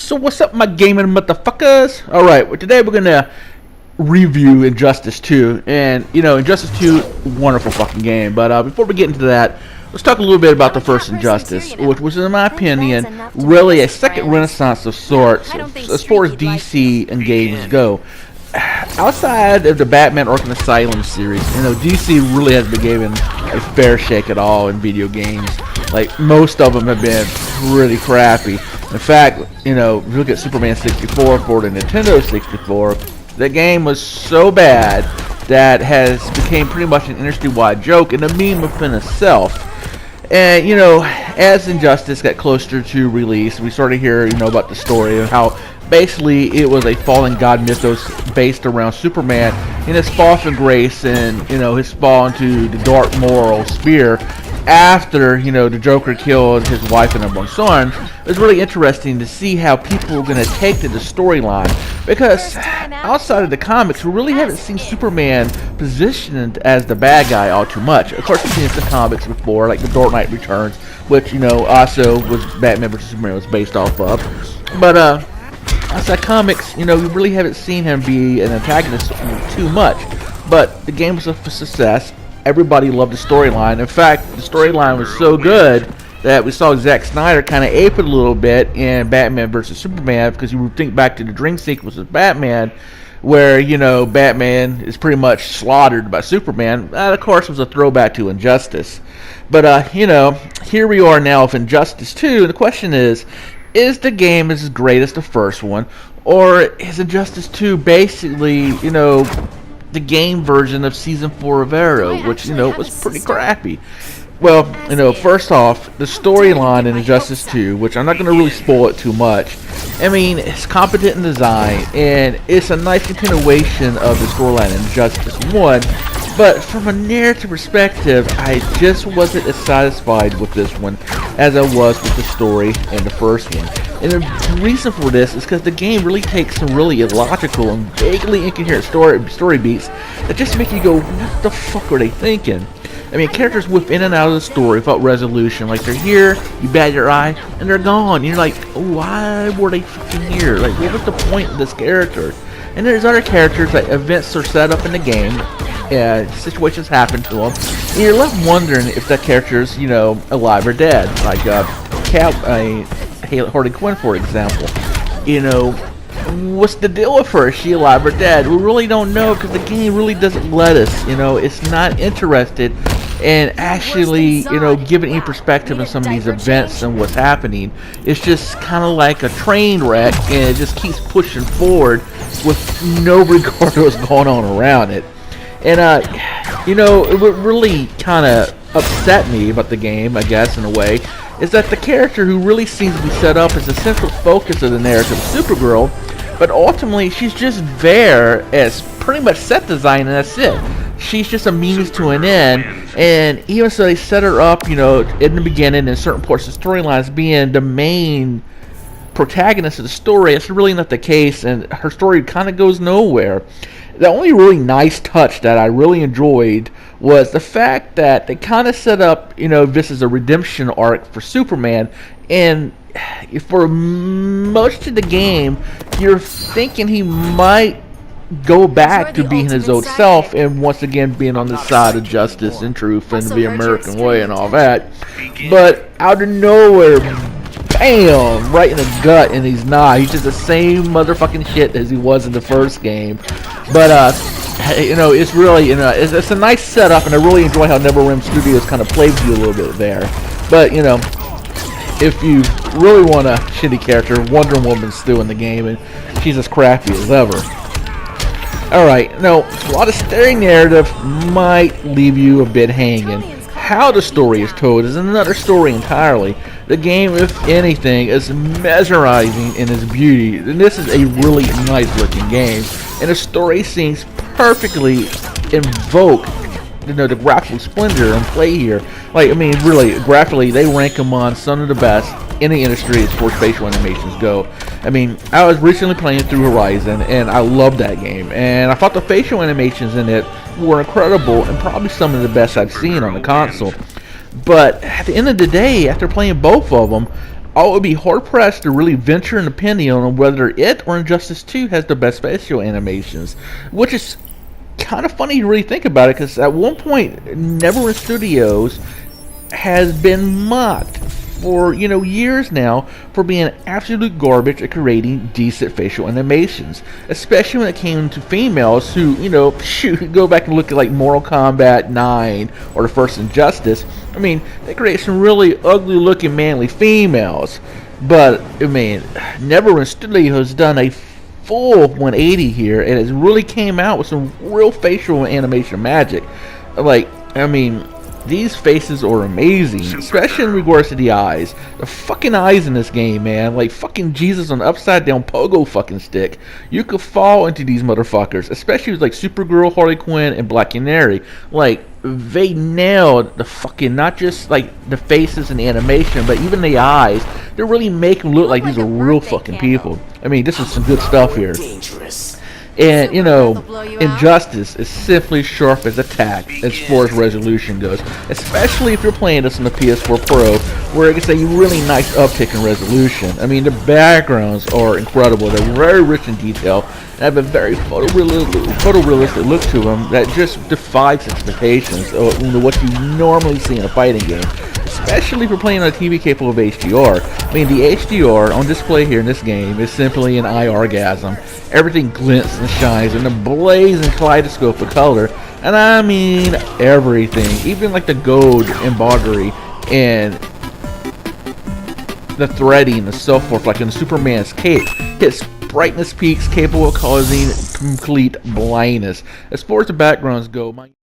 So what's up, my gaming motherfuckers? Alright, well, today we're gonna review Injustice 2. And, you know, Injustice 2, wonderful fucking game. But before we get into that, let's talk a little bit about the first Injustice, which was, in my opinion, really a second renaissance of sorts as far as DC and games go. Outside of the Batman Arkham Asylum series, you know, DC really hasn't been given a fair shake at all in video games. Like, most of them have been pretty crappy. In fact, you know, if you look at Superman 64 for the Nintendo 64, the game was so bad that has became pretty much an industry-wide joke and a meme within itself. And, you know, as Injustice got closer to release, we started hearing, you know, about the story of how basically it was a fallen god mythos based around Superman and his fall from grace and, you know, his fall into the dark moral sphere after, you know, the Joker killed his wife and unborn son. It was really interesting to see how people were going to take to the storyline, because outside of the comics, we really haven't seen Superman positioned as the bad guy all too much. Of course, we've seen the comics before, like The Dark Knight Returns, which, you know, also was Batman vs. Superman was based off of. But outside comics, you know, we really haven't seen him be an antagonist too much. But the game was a success. Everybody loved the storyline. In fact, the storyline was so good that we saw Zack Snyder kind of ape it a little bit in Batman vs. Superman, because you would think back to the dream sequence of Batman, where, you know, Batman is pretty much slaughtered by Superman. That, of course, was a throwback to Injustice. But, you know, here we are now with Injustice 2, and the question is the game as great as the first one, or is Injustice 2 basically, you know, the game version of Season 4 of Arrow, which, you know, was pretty crappy? Well, you know, first off, the storyline in Injustice 2, which I'm not going to really spoil it too much, I mean, it's competent in design, and it's a nice continuation of the storyline in Injustice 1, but from a narrative perspective, I just wasn't as satisfied with this one as I was with the story in the first one. And the reason for this is because the game really takes some really illogical and vaguely incoherent story beats that just make you go, what the fuck are they thinking? I mean, characters within and out of the story without resolution. Like, they're here, you bat your eye, and they're gone. You're like, why were they fucking here? Like, what was the point of this character? And there's other characters that events are set up in the game, situations happen to them, and you're left wondering if that character's, you know, alive or dead. Like, Harley Quinn, for example. You know, what's the deal with her? Is she alive or dead? We really don't know, because the game really doesn't let us. You know, it's not interested in actually, you know, giving any perspective on some of these events and what's happening. It's just kind of like a train wreck, and it just keeps pushing forward with no regard to what's going on around it. And, you know, what really kind of upset me about the game, I guess, in a way, is that the character who really seems to be set up as the central focus of the narrative of Supergirl, but ultimately she's just there as pretty much set design, and that's it. She's just a means to an end, and even so they set her up, you know, in the beginning in certain parts of the storylines being the main protagonist of the story. It's really not the case, and her story kind of goes nowhere. The only really nice touch that I really enjoyed was the fact that they kind of set up, you know, this is a redemption arc for Superman, and for most of the game, you're thinking he might go back to being his old self and once again being on the side of justice and truth and the American way and all that. But out of nowhere, bam, right in the gut, and he's not. He's just the same motherfucking shit as he was in the first game. But, you know, it's really, you know, it's a nice setup, and I really enjoy how NetherRealm Studios kind of plays you a little bit there. But, you know, if you really want a shitty character, Wonder Woman's still in the game, and she's as crappy as ever. Alright, now, while the story narrative might leave you a bit hanging, how the story is told is another story entirely. The game, if anything, is mesmerizing in its beauty, and this is a really nice looking game, and the story seems perfectly invoke, you know, the graphical splendor and play here. Like, I mean, really, graphically, they rank among some of the best in the industry as far as facial animations go. I mean, I was recently playing through Horizon, and I loved that game, and I thought the facial animations in it were incredible and probably some of the best I've seen on the console. But at the end of the day, after playing both of them, I would be hard pressed to really venture an opinion on whether it or Injustice 2 has the best facial animations, which is kind of funny to really think about it, because at one point, NetherRealm Studios has been mocked for years now for being absolute garbage at creating decent facial animations, especially when it came to females who shoot, go back and look at like Mortal Kombat 9 or the first Injustice. I mean, they create some really ugly looking manly females, but I mean, NetherRealm Studios has done a full 180 here, and it really came out with some real facial animation magic. Like, I mean, these faces are amazing, especially in regards to the eyes. The fucking eyes in this game, man, like fucking Jesus on an upside down pogo fucking stick. You could fall into these motherfuckers, especially with like Supergirl, Harley Quinn, and Black Canary. Like, they nailed the fucking, not just like the faces and the animation, but even the eyes. They're really making them look like these are real fucking people. I mean, this is some good stuff here. And, Injustice is simply sharp as a tack as far as resolution goes. Especially if you're playing this on the PS4 Pro, where it gets a really nice uptick in resolution. I mean, the backgrounds are incredible. They're very rich in detail, and have a very photorealistic look to them that just defies expectations of what you normally see in a fighting game. Especially if you're playing on a TV capable of HDR. I mean, the HDR on display here in this game is simply an eye orgasm. Everything glints and shines in a blazing kaleidoscope of color. And I mean everything. Even like the gold embroidery and the threading and so forth, like in Superman's cape, hits brightness peaks capable of causing complete blindness. As far as the backgrounds go,